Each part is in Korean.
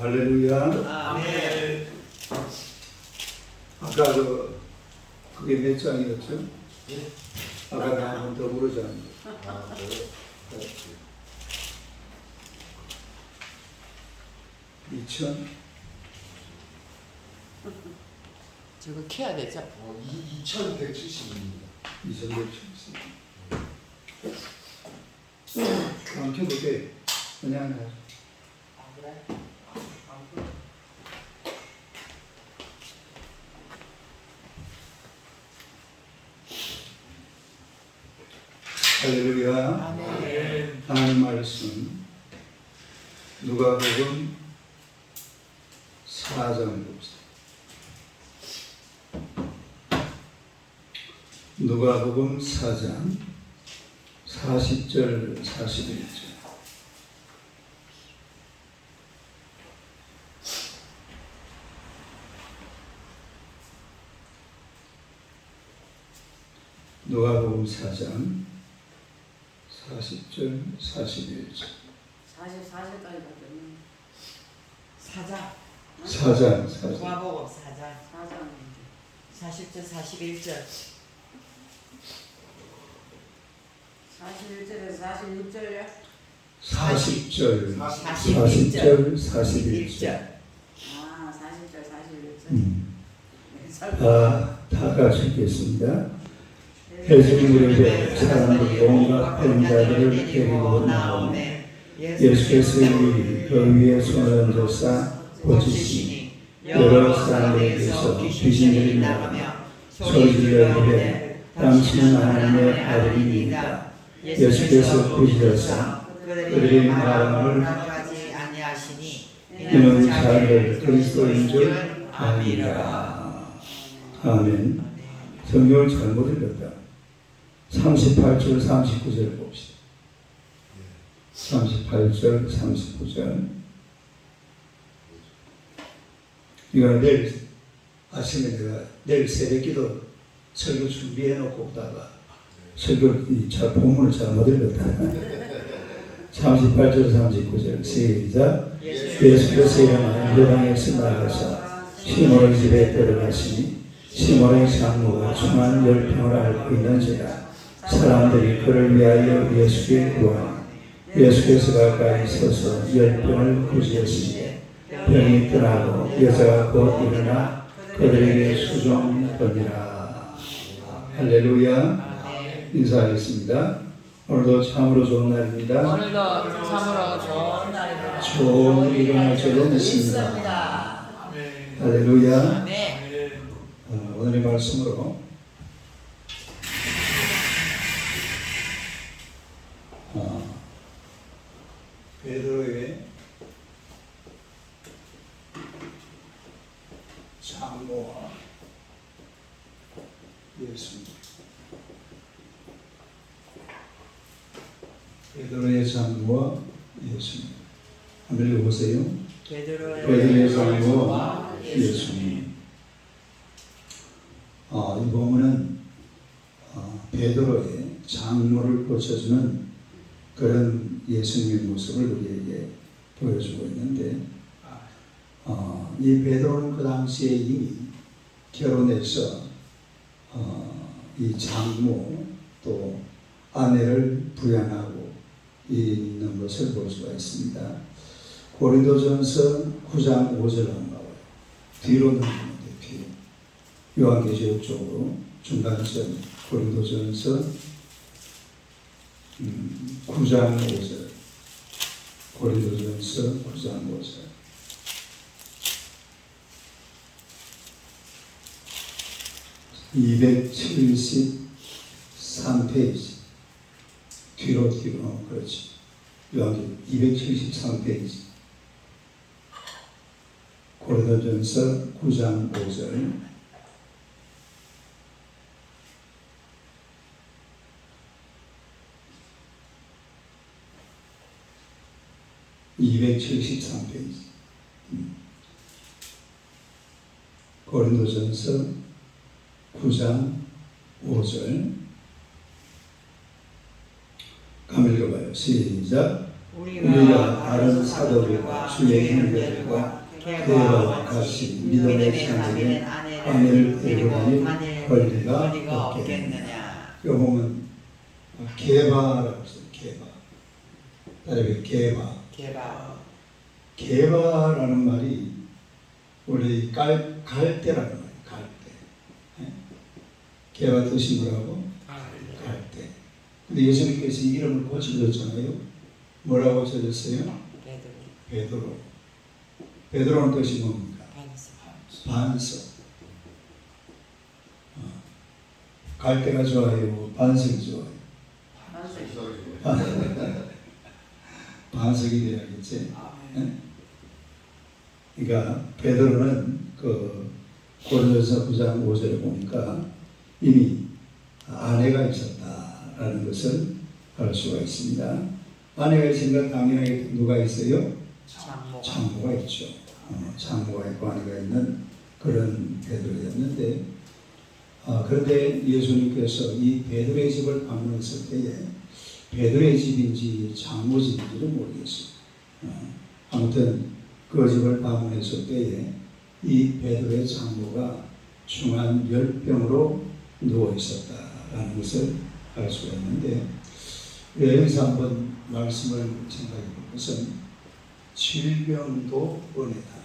할렐루야. 아멘. 아까 그게 몇 장이었죠? 예? 아까 나한번 더 물어잖아요. 아, 네. 2000? 저거 켜야 되죠? 2170입니다. 2170. 안 켜도 돼. 그냥 해. 아 그래? 할렐루야. 아멘. 하나님 말씀 누가복음 4장 봅시다. 누가복음 4장 40절 41절. 누가복음 4장 40절 41절. 44절까지 봤더니 사장. 4장 누가복음 사장. 4장 40절 41절. 41절에서 46절이야? 40절 41절 41절. 아 40절 46절 다 같이 읽겠습니다. 해진 무렵에 사람들이 온갖 병자들을 데리고 나오매 예수께서 이르되 그 위에 손을 얹으사 고치시니 여러 사람에게서 귀신들이 나가며 소리질러 이르되 당신은 하나님의 아들이니이다. 예수께서 부르셔서 그들의 마음을 하지 아니하시니 이는 자기를 그리스도인 줄 아니라. 아멘. 성경을 잘못 읽었다. 38절 39절 봅시다. 38절 39절. 이거는 내일 아침에 내일 새벽기도 설교 준비해 놓고 오다가 설교 본문을 잘못 읽었다. 38절 39절 시작. 예수께서 일어나 유다당에서 나가서 시몬의 집에 들어가시니 시몬의 장모가 중한 열병을 앓고 있는지라 사람들이 그를 위하여 예수께 구하니 예수께서 가까이 서서 열병을 고치시니 병이 떠나고 여자가 곧 일어나 그들에게 수종되니라. 할렐루야. 인사하겠습니다. 오늘도 참으로 좋은 날입니다. 오늘도 참으로 좋은 날입니다. 좋은 일어날 줄로 믿습니다. 할렐루야. 네. 오늘의 말씀으로 베드로의 장모와 예수님. 베드로의 장모와 예수님. 한번 읽어보세요. 베드로의 장모와 예수님. 이 본문은 베드로의 장모를 고쳐주는 그런 예수님의 모습을 우리에게 보여주고 있는데, 이 베드로는 그 당시에 이미 결혼해서 이 장모 또 아내를 부양하고 있는 것을 볼 수가 있습니다. 고린도전서 9장 5절 한번 봐요. 뒤로 넘기는데 뒤로. 요한계시록 쪽으로 중간선 고린도전서 9장 5절. 고린도전서 9장 5절. (273페이지) 뒤로 그렇지. 요한계시록 273페이지 고린도전서 9장 5절. (273페이지) 고린도전서 9장 5절. 한번 읽어봐요. 시작. 우리가 다른 사도들과 주의 형제들과 대화와 같이 믿음의 상징인 아내를 데리고 다닐 권리가 없겠느냐. 요 보면 개바라고 써요. 개바. 다르게 개바. 개바라는 말이 원래 갈대라는 말이에요. 갈대. 네? 개바 뜻이 뭐라고? 갈대. 근데 예수님께서 이 이름을 고쳐줬잖아요. 뭐라고 써졌어요? 베드로. 베드로는 뜻이 뭡니까? 반석. 갈대가 좋아요? 반석이 좋아요? 반석이 돼야겠지. 네? 그러니까 베드로는 그 고린도서 9장 5절에 보니까 이미 아내가 있었다라는 것을 알 수가 있습니다. 아내가 있으니까 당연하게 누가 있어요? 장모가 있죠. 장모가 있고 아내가 있는 그런 베드로였는데, 그런데 예수님께서 이 베드로의 집을 방문했을 때에 베드로의 집인지 장모 집인지는 모르겠어요. 아무튼 그 집을 방문했을 때에 이 베드로의 장모가 중한 열병으로 누워 있었다라는 것을 알 수가 있는데, 여기서 한번 말씀을 생각해 볼 것은 질병도 은혜다.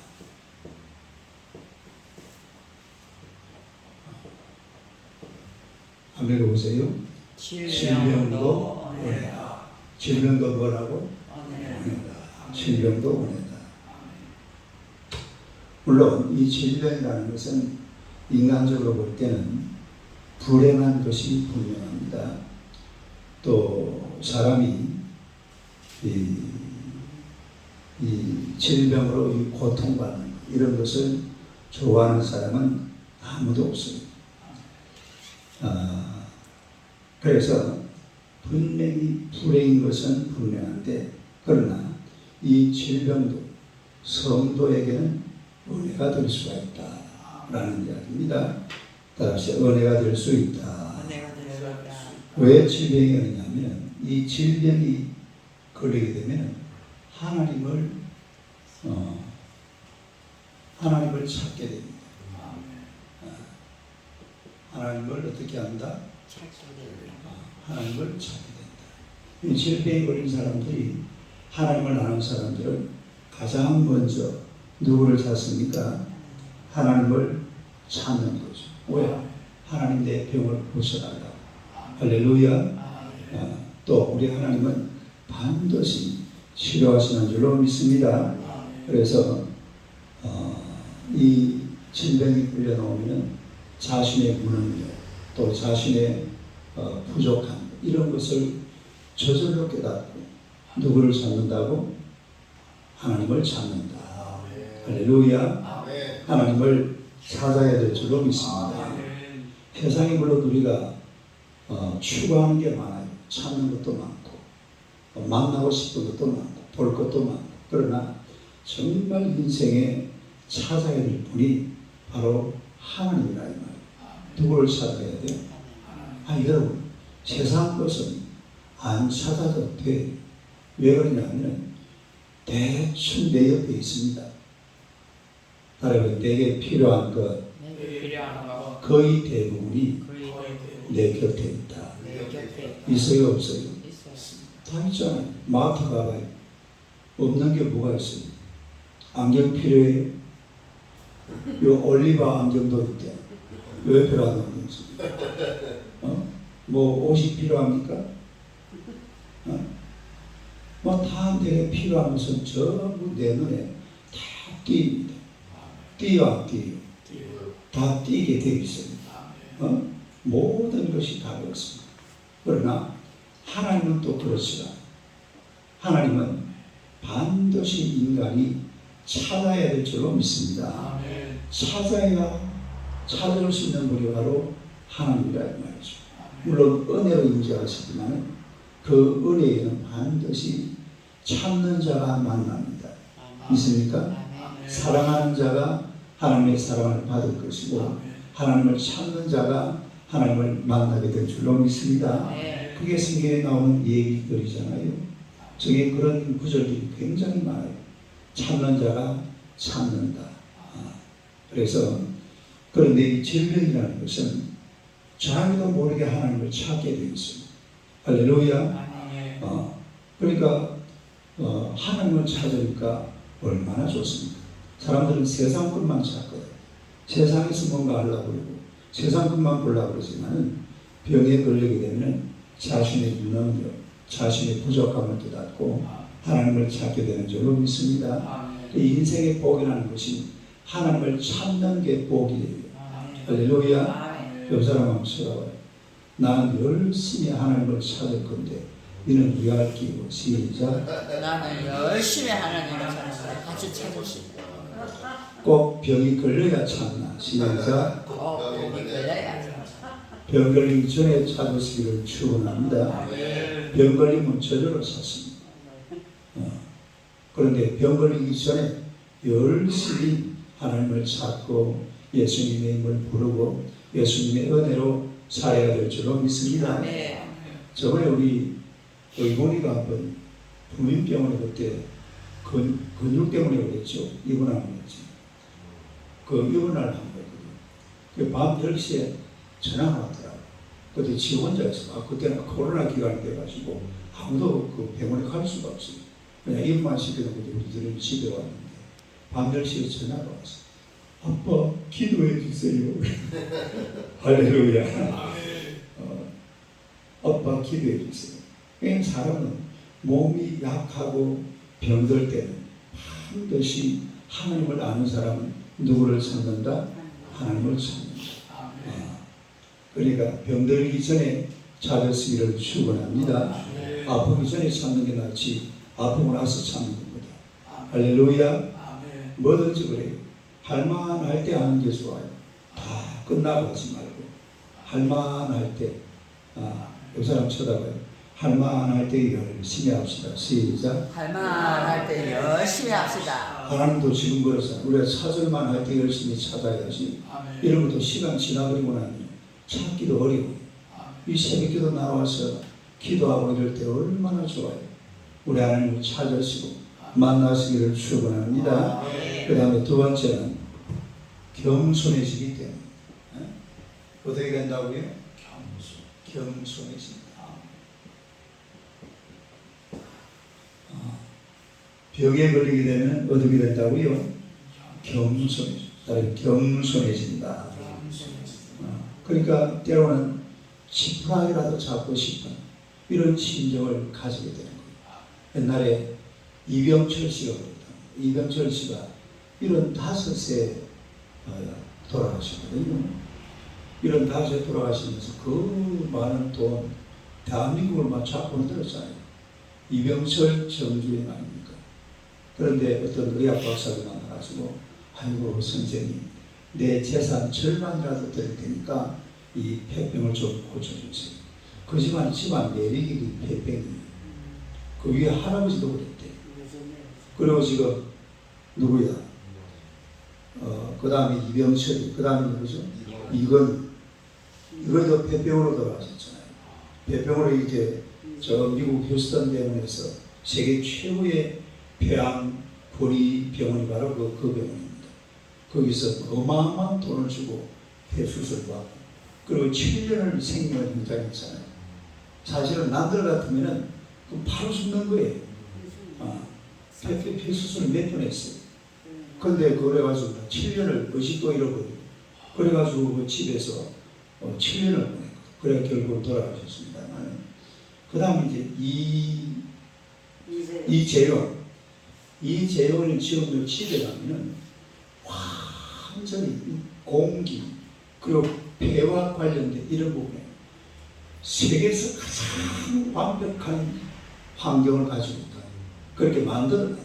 한번 읽어보세요. 질병도 은혜다. 질병도 뭐라고? 은혜다. 질병도 은혜다. 물론 이 질병이라는 것은 인간적으로 볼 때는 불행한 것이 분명합니다. 또 사람이 이 질병으로 고통받는 이런 것을 좋아하는 사람은 아무도 없어요. 그래서 분명히 불행인 것은 분명한데, 그러나 이 질병도 성도에게는 은혜가 될 수가 있다라는 이야기입니다. 따라서 은혜가 될 수 있다. 왜 질병이 오냐면 이 질병이 걸리게 되면 하나님을 찾게 됩니다. 하나님을 어떻게 한다? 하나님을 찾게 된다. 이 질병에 걸린 사람들이, 하나님을 아는 사람들은 가장 먼저 누구를 찾습니까? 하나님을 찾는 거죠. 왜? 하나님 내 병을 고쳐달라고. 할렐루야. 또 우리 하나님은 반드시 치료하시는 줄로 믿습니다. 그래서 이 질병이 끌려나오면 자신의 무능력, 또 자신의 부족함, 이런 것을 저절로 깨닫고 누구를 찾는다고? 하나님을 찾는다. 할렐루야. 하나님을 찾아야 될 줄로 믿습니다. 세상에 물론 우리가 추구하는 게 많아요. 찾는 것도 많고, 만나고 싶은 것도 많고, 볼 것도 많고. 그러나 정말 인생에 찾아야 될 분이 바로 하나님이라 이 말이에요. 누구를 찾아야 돼요? 여러분, 세상 것은 안 찾아도 돼. 왜 그러냐면 대충 내 옆에 있습니다. 여러분, 내게 필요한 것 거의 대부분이 내 곁에 있다. 있어요, 없어요? 다 있잖아요. 마트 가봐요. 없는 게 뭐가 있어요? 안경 필요해요? 요 올리바 안경도 있대. 왜 필요한 건지? 뭐 옷이 필요합니까? 뭐 다 내게 필요한 것은 전부 내 눈에 다 띄입니다. 띄어 안 띄어? 다 띄게 되어 있습니다. 모든 것이 다 그렇습니다. 그러나 하나님은 또 그렇지 않아요. 하나님은 반드시 인간이 찾아야 될 줄로 믿습니다. 찾아야 찾을 수 있는 분이 바로 하나님이라 이 말이죠. 물론 은혜로 인정하시지만 그 은혜에는 반드시 찾는 자가 만납니다. 믿습니까? 사랑하는 자가 하나님의 사랑을 받을 것이고, 하나님을 찾는 자가 하나님을 만나게 될 줄로 믿습니다. 그게 성경에 나오는 얘기들이잖아요. 저게 그런 구절들이 굉장히 많아요. 참는 자가 참는다. 그래서 그런데 이 질병이라는 것은 자기도 모르게 하나님을 찾게 되어 있습니다. 할렐루야. 그러니까 하나님을 찾으니까 얼마나 좋습니까? 사람들은 세상 것만 찾거든. 세상에서 뭔가 하려고 그러고 세상 것만 보려고 그러지만은 병에 걸리게 되면 자신의 유능력, 자신의 부족함을 깨닫고 하나님을 찾게 되는 줄로 믿습니다. 인생의 복이라는 것이 하나님을 찾는 게 복이에요. 할렐루야. 옆 사람 한번 쳐다봐요. 나는 열심히 하나님을 찾을 건데 너는 위할 끼고 시작. 나는 열심히 하나님을 찾는다. 같이 찾으시고. 꼭 병이 걸려야 찾나 시작. 병이 걸려야 병 걸리기 전에 찾으시기를 축원합니다. 병 걸리면 저절로 찾습니다. 그런데 병 걸리기 전에 열심히 하나님을 찾고 예수님의 이름을 부르고 예수님의 은혜로 살아야 될 줄로 믿습니다. 저번에 우리 의곤이가 한번 부민병원에 그때 근육 때문에 그랬죠. 입원하는 거지. 그 입원을 한 거거든요. 밤 10시에 전화가 왔더라고요. 그때 지 혼자였어. 그때는 코로나 기간이 돼가지고 아무도 그 병원에 갈 수가 없어요. 그냥 입만 시켜놓고 우리들은 집에 왔는데 밤 10시에 전화가 왔어. 아빠 기도해 주세요. 할렐루야. 아빠 기도해 주세요. 그냥 사람은 몸이 약하고 병들 때는 반드시 하나님을 아는 사람은 누구를 찾는다? 하나님을 찾는다. 그러니까 병들기 전에 찾으시기를 축원합니다. 아프기 전에 찾는 게 낫지 아프고 나서 찾는 것보다. 할렐루야. 뭐든지 그래요. 할만할 때 하는 게 좋아요. 다 끝나고 하지 말고 할만할 때. 이 사람 쳐다봐요. 할만할 때 열심히 합시다. 시작. 할만할 때 열심히 합시다. 하나님도 지금 그래서 우리가 찾을만 할 때 열심히 찾아야지. 이런 것도 시간 지나버리고 나면 찾기도 어려워요. 이 새벽기도 나와서 기도하고 이럴 때 얼마나 좋아요. 우리 하나님을 찾으시고 만나시기를 축원합니다. 그 다음에 두 번째는 겸손해지기 때문에. 어떻게 된다고요? 겸손해진다. 병에 걸리게 되면 어떻게 된다고요? 겸손해진다. 그러니까 때로는 지푸라기라도 잡고 싶은 이런 심정을 가지게 되는 거예요. 옛날에 이병철 씨가 그랬다. 이병철 씨가 75세 돌아가셨거든요. 75세 돌아가시면서 그 많은 돈 대한민국을 막 잡고 흔들었잖아요. 이병철 정주행 아닙니까? 그런데 어떤 의학 박사를 만나가지고 아이고 선생님 내 재산 절반이라도 드릴 테니까 이 폐병을 좀 고쳐주세요. 그 집안 내리기 폐병이에요. 그 위에 할아버지도 그랬대. 그리고 지금 누구야? 그 다음에 이병철이, 그 다음에 누구죠? 이건도 폐병으로 돌아가셨잖아요. 폐병으로 이제 저 미국 휴스턴 병원에서 세계 최고의 폐암 고리 병원이 바로 그 병원입니다. 거기서 어마어마한 돈을 주고 폐수술을 받고 그리고 7년을 생명을 연장했잖아요. 사실은 남들 같으면은 바로 죽는 거예요. 폐수술을 몇 번 했어요. 근데 그래가지고 7년을 의식도 잃어버리고 그래가지고 그 집에서 7년을 보내고 그래 결국 돌아가셨습니다. 그 다음에 이제 이재원이 지금도 집에 가면은 완전히 공기 그리고 폐와 관련된 이런 부분에 세계에서 가장 완벽한 환경을 가지고 있다. 그렇게 만들어놨다.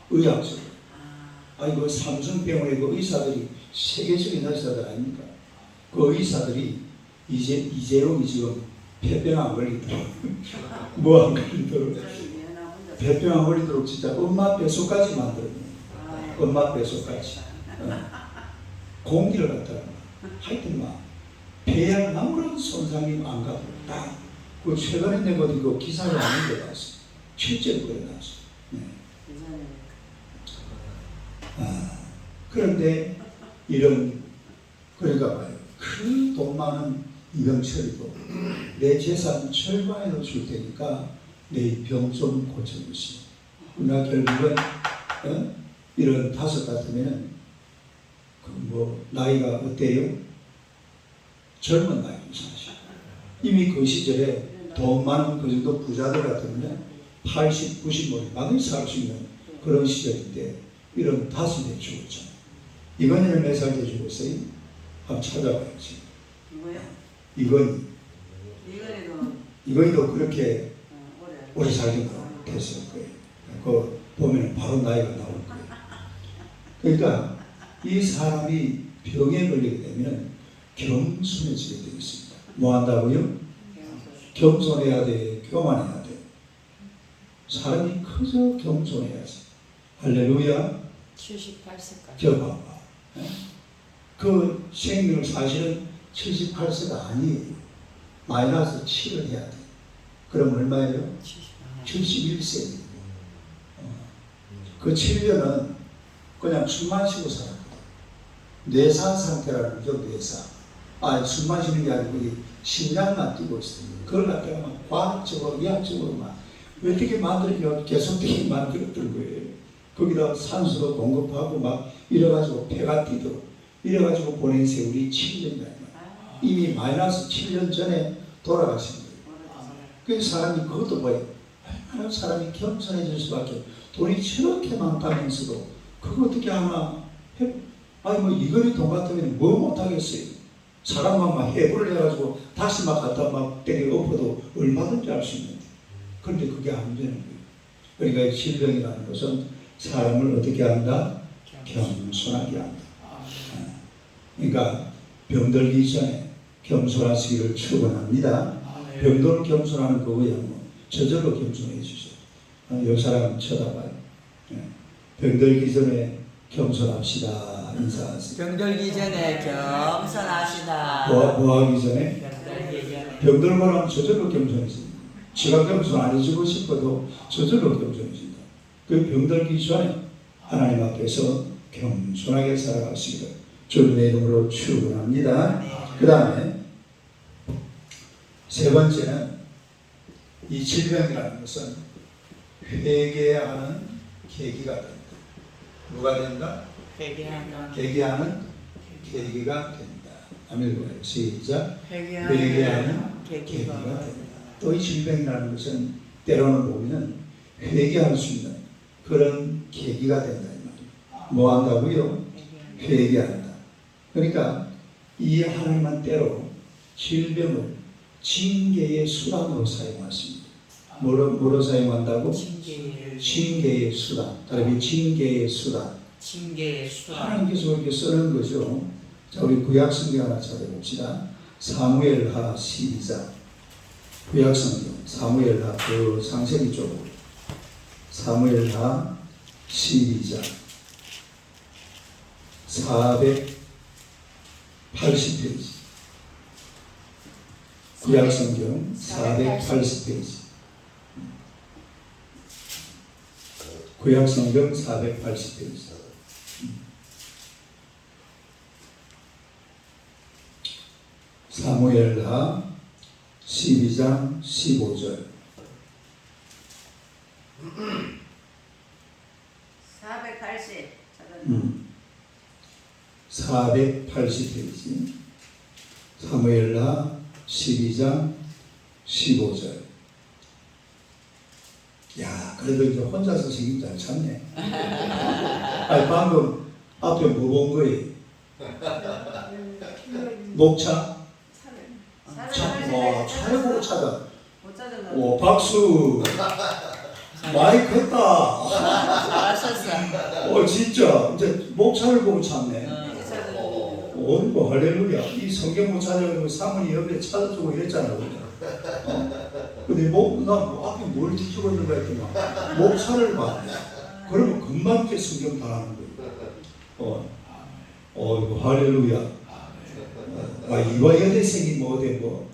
의학적으로. 아니 그 삼성병원의 그 의사들이 세계적인 의사들 아닙니까? 그 의사들이 이재용이 지금 폐병 안 걸리도록 뭐 안 걸리도록 폐병 안 걸리도록 진짜 엄마 뱃속까지 만들었네. 엄마 뱃속까지 공기를 갖다가 하여튼 막 폐에 아무런 손상이 안 가도록 딱 그 최근에 낸 어디 그 기사를 하는 데 봤어. 실제로 그려놨어요. 네. 이전에 그런데 이런 그러니까 봐요. 큰 돈 많은 이병철이도 내 재산 절반에도 줄 테니까 내 병 좀 고쳐주시오. 그러나 결국은 이런 다섯 같으면은 그 뭐 나이가 어때요? 젊은 나이로 사실 이미 그 시절에 돈 많은 그 정도 부자들 같으면 80, 90을 많이 살 수 있는 그런 시절인데 이런 다섯에 죽었잖아요. 이건희는 몇 살 때 죽었어요? 한번 찾아봐야지. 뭐요? 이건희. 이거에도 이건희도 그렇게 오래 오래 살긴 못했을 거예요. 그 보면 바로 나이가 나올 거예요. 그러니까 이 사람이 병에 걸리게 되면 겸손해지게 되어 있습니다. 뭐 한다고요? 겸손해야 돼, 교만해야 돼. 사람이 그저 겸손해야지. 할렐루야. 78세까지. 저 봐봐. 그 생명 사실은 78세가 아니에요. 마이너스 7을 해야 돼. 그럼 얼마예요? 71세예요. 그 7년은 그냥 숨만 쉬고 살았거든. 뇌사 상태라는 거죠, 뇌사. 숨만 쉬는 게 아니고 심장만 뛰고 있어요. 그걸 갖다가 막 과학적으로, 의학적으로 막 어떻게 만들려고 계속되게 만들었던 거예요. 거기다 산소도 공급하고 막 이래가지고 폐가 뛰도록 이래가지고 보낸 세월이 7년이다. 이미 마이너스 7년 전에 돌아가신 거예요. 그 사람이 그것도 뭐예요? 얼마나 사람이 겸손해질 수밖에. 돈이 저렇게 많다면서도 그거 어떻게 하나 해? 아니 뭐 이거리 돈 같으면 뭐 못하겠어요. 사람만 막 해부를 해가지고 다시 막 갖다 막 때려 엎어도 얼마든지 할 수 있는데 그런데 그게 안 되는 거예요. 그러니까 질병이라는 것은 사람을 어떻게 한다? 겸손하게 한다. 그러니까 병들기 전에 겸손하시기를 축원합니다. 병들을 겸손하는 거고요. 저절로 겸손해 주세요. 이 사람 쳐다봐요. 병들기 전에 겸손합시다. 인사하세요. 병들기 전에 겸손하시다. 뭐 하기 전에? 병들기 전에. 병들고 나면 저절로 겸손해집니다. 지가 겸손 안 해주고 싶어도 저절로 겸손해진다. 그 병들기 전에 하나님 앞에서 겸손하게 살아가시기를 주님의 이름으로 축원합니다. 그 다음에 세 번째는 이 질병이라는 것은 회개하는 계기가 된다. 누가 된다? 회개하는 회개하는 계기가 된다. 아멘. 시작. 회개하는 계기가 된다. 또 이 질병이라는 것은 때로는 보면 회개할 수 있는 그런 계기가 된다. 이 말이에요. 뭐 한다고요? 회개한다. 그러니까 이 하나님은 때로 질병을 징계의 수단으로 사용하십니다. 뭐로 사용한다고? 징계의 수단. 다른 징계의 수단. 징계의 수단. 하나님께서 이렇게 쓰는 거죠. 자, 우리 구약성경 하나 찾아봅시다. 사무엘하 12장. 구약성경 사무엘하 그 상세기 쪽으로. 사무엘하 12장 480페이지. 구약성경 480페이지. 구약성경 480페이지. 사무엘하 12장 15절. 480 480페이지. 사무엘하 12장 15절. 야, 그래도 이제 혼자서 생긴 잘 참네. 아니, 방금 앞에 뭐 본 거예요? 목차? 와, 차를 보고 차다. 오, 박수. 많이 컸다. 잘하셨어. 진짜. 이제 목차를 보고 찾네. 뭐 할렐루야. 이 성경 못 찾아가지고 사모님 옆에 찾아주고 이랬잖아. 근데 나 앞에 뭘 뒤집어 있는가 했더니 목차를 봐. 그러면 금방 이렇게 성경 다 하는 거예요. 이거 할렐루야. 이와 여대생이 뭐 어때 뭐.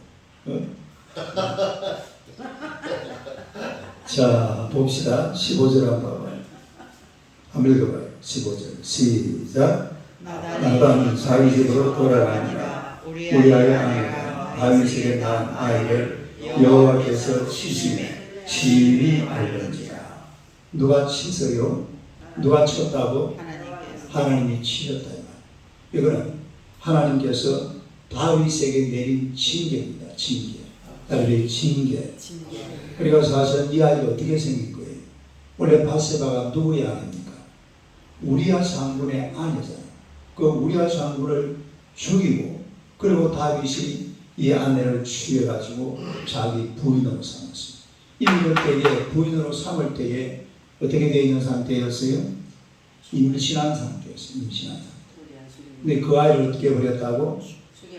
자, 봅시다. 15절 한번 봐봐요. 한번 읽어봐요. 15절. 시작. 나단 사위집으로 돌아가니라. 우리아의 아내가 다윗에게 낳은 아이를 여호와께서 치심에 친히 알던지라. 누가 치서요? 누가 쳤다고? 하나님이 치셨다. 이거는 하나님께서 다윗에게 내린 징계입니다. 징계. 다윗의 징계. 그리고 사실 이 아이가 어떻게 생긴 거예요? 원래 바세바가 누구의 아내입니까? 우리아 장군의 아내잖아요. 그 우리아 장군을 죽이고 그리고 다윗이 이 아내를 취해가지고 자기 부인으로 삼았어요. 이미 그때에 부인으로 삼을 때에 어떻게 되어 있는 상태였어요? 임신한 상태였어요. 임신한 상태. 근데 그 아이를 어떻게 버렸다고?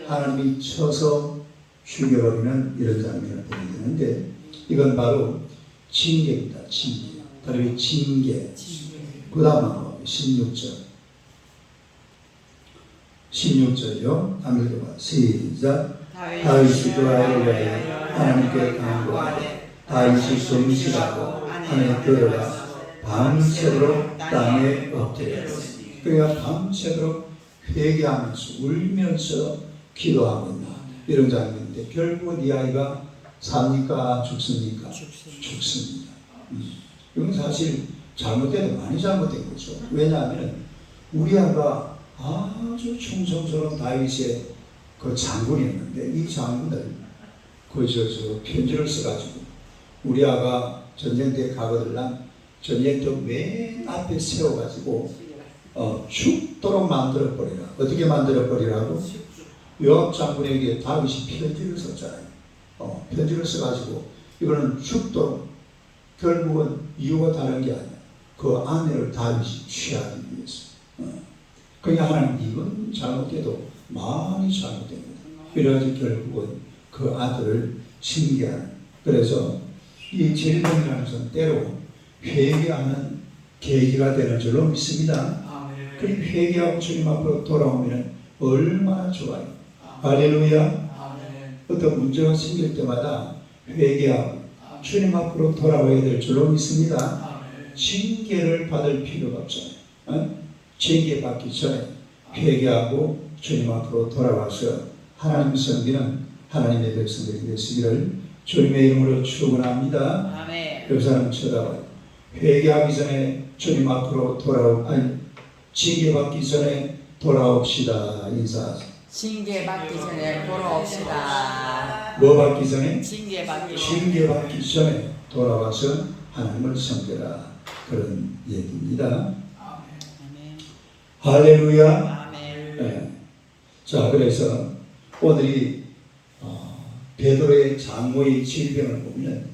하나님이 쳐서 죽여버리는 이런 장면을 보게 되는데 이건 바로 징계입니다. 징계. 다른 징계. 그 다음 16절. 16절이요. 한번 읽어봐. 시작. 다윗이 그 아이를 위하여 하나님께 간구하되 다윗이 정실하고 아내 들어가 밤새도록 땅에 엎드렸으니 그가 밤새도록 회개하면서 울면서 기도하고 있나 이런 장면인데 결국 이 아이가 삽니까? 죽습니까? 죽습니다. 이건 사실 잘못돼도 많이 잘못된 거죠. 왜냐하면 우리아가 아주 충성스러운 다윗의 그 장군이었는데 이 장군을 저 편지를 써가지고 우리아가 전쟁터에 가거들랑 전쟁터 맨 앞에 세워가지고 죽도록 만들어버리라. 어떻게 만들어버리라고? 요압 장군에게 다윗이 편지를 썼잖아요. 편지를 써가지고 이거는 죽도록 결국은 이유가 다른 게 아니야. 그 아내를 다윗이 취하기 위해서. 그러니까 하나님 이건 잘못돼도 많이 잘못됩니다. 그래가지고 결국은 그 아들을 징계하는. 그래서 이 질병이라는 것은 때로 회개하는 계기가 되는 줄로 믿습니다. 그 회개하고 주님 앞으로 돌아오면 얼마나 좋아요. 할렐루야. 어떤 문제가 생길 때마다 회개하고 주님 앞으로 돌아와야 될 줄로 믿습니다. 징계를 받을 필요가 없잖아요. 징계 받기 전에 회개하고 주님 앞으로 돌아와서 하나님 섬기는 하나님의 백성들이 되시기를 주님의 이름으로 축원합니다. 그 사람 쳐다봐요. 회개하기 전에 주님 앞으로 징계 받기 전에 돌아옵시다. 인사하세요. 징계 받기 전에 돌아옵시다. 뭐 받기 전에? 징계 받기 징계 받기 전에 돌아와서 하나님을 섬겨라. 그런 얘기입니다. 아멘. 할렐루야. 아멘. 네. 자, 그래서 오늘이 베드로의 장모의 질병을 보면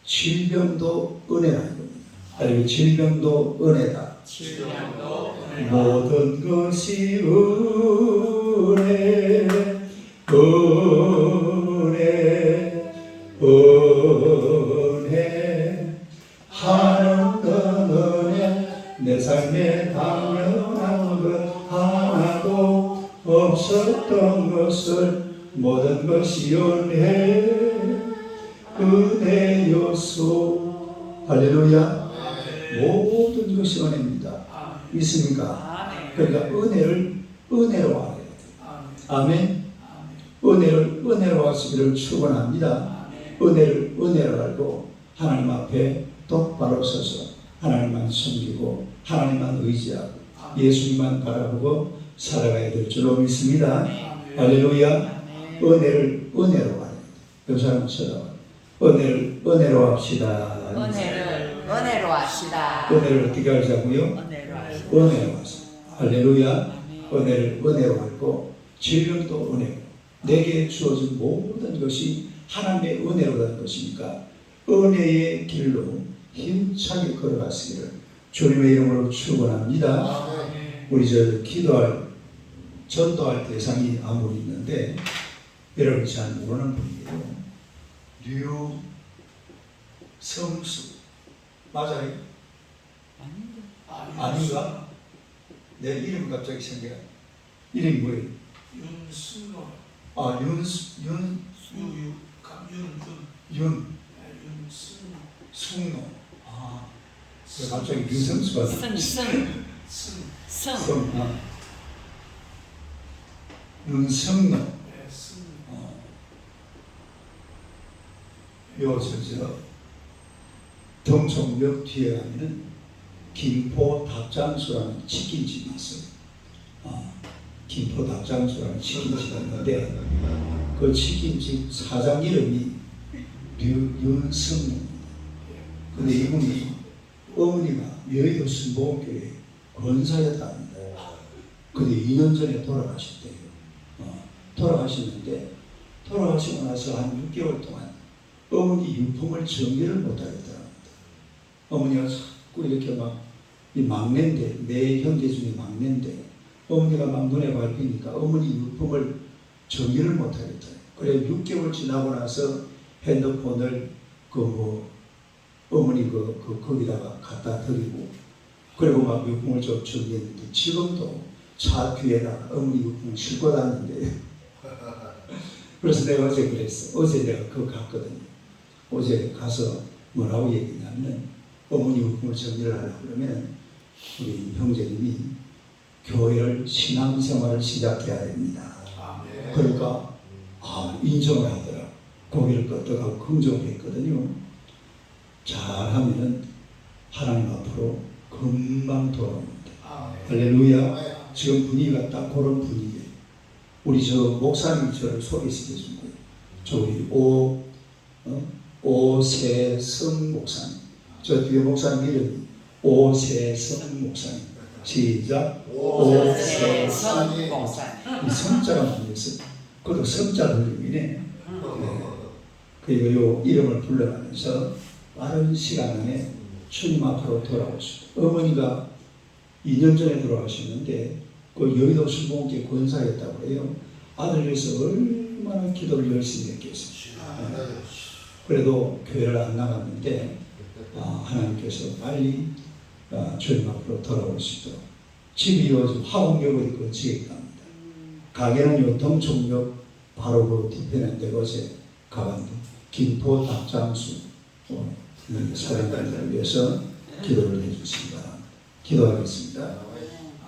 질병도 은혜라는 겁니다. 아니, 질병도 은혜다. 모든 것이 은혜, 은혜 하는 건 은혜. 내 삶에 당연한 것 하나도 없었던 것을 모든 것이 은혜 요소. 할렐루야. 모든 것이 은혜입니다. 믿습니까? 그러니까 은혜로 알아야 돼요. 아멘. 은혜로 하시기를 축원합니다. 은혜를 알고 하나님 앞에 똑바로 서서 하나님만 섬기고 하나님만 의지하고 예수님만 바라보고 살아가야 될 줄로 믿습니다. 할렐루야. 은혜로 알아야 돼요. 그 사람 쳐다봐요. 은혜로 합시다. 은혜로 합시다. 은혜를 어떻게 하자고요? 은혜로 하세요. 할렐루야. 은혜로 하고 질병도 은혜로. 내게 주어진 모든 것이 하나님의 은혜로 된 것이니까 은혜의 길로 힘차게 걸어가시기를 주님의 이름으로 축원합니다. 우리 전도할 대상이 아무리 있는데 여러분이 잘 모르는 분이에요. 류성수 맞아요? 아닌가? 내 이름 갑자기 생겨. 이름이 뭐예요? 윤승로. 윤. 윤승로. 승로. 아, 왜 갑자기 유성수가 승. 윤성로. 요새 동청역 뒤에 가면은 김포 닭장수라는 치킨집이 있어요. 김포 닭장수라는 치킨집이 있는데 그 치킨집 사장 이름이 윤성로입니다. 근데 이분이 어머니가 여의도 순복음교회 권사였답니다. 근데 2년 전에 돌아가셨대요. 돌아가셨는데 돌아가시고 나서 한 6개월 동안 어머니 유품을 정리를 못하겠더랍니다. 어머니가 자꾸 이렇게 막 이 막내인데 내 형제 중에 막내인데 어머니가 막 눈에 밟히니까 어머니 유품을 정리를 못하겠더래요. 그래 6개월 지나고 나서 핸드폰을 어머니 거기다가 갖다 드리고 그리고 막 유품을 좀 정리했는데 지금도 차 뒤에다가 어머니 유품을 싣고 다니는데 그래서 내가 어제 그랬어. 어제 내가 그거 갔거든요. 어제 가서 뭐라고 얘기했냐면 어머니 유품을 정리를 하려고 그러면 우리 형제님이 교회를 신앙생활을 시작해야 됩니다. 그러니까 인정을 하더라. 고개를 끄덕하고 긍정을 했거든요. 잘하면 하나님 앞으로 금방 돌아옵니다. 할렐루야. 지금 분위기가 딱 그런 분위기예요. 우리 저 목사님 저를 소개시켜 준 거예요. 저 우리 오세성 목사님. 저 뒤에 목사님 이름이 오세성 목사님. 시작. 오세성 목사님. 이 성자가 뭐였어? 그것도 성자 돌림이네. 그리고 요 이름을 불러가면서 빠른 시간 안에 주님 앞으로 돌아오시고 어머니가 2년 전에 돌아가셨는데 그 여의도 순복음교회 권사였다고 해요. 아들 위해서 얼마나 기도를 열심히 했겠어요. 그래도 교회를 안 나갔는데 하나님께서 빨리 주님 앞으로 돌아올 수 있도록 집이 요즘 화곡역을 그 지겠답니다. 가게는 요 동청역 바로 그 뒤편인데 어제 가봤는데 김포 닭장수 사람들을 위해서 기도를 해주시기 바랍니다. 기도하겠습니다.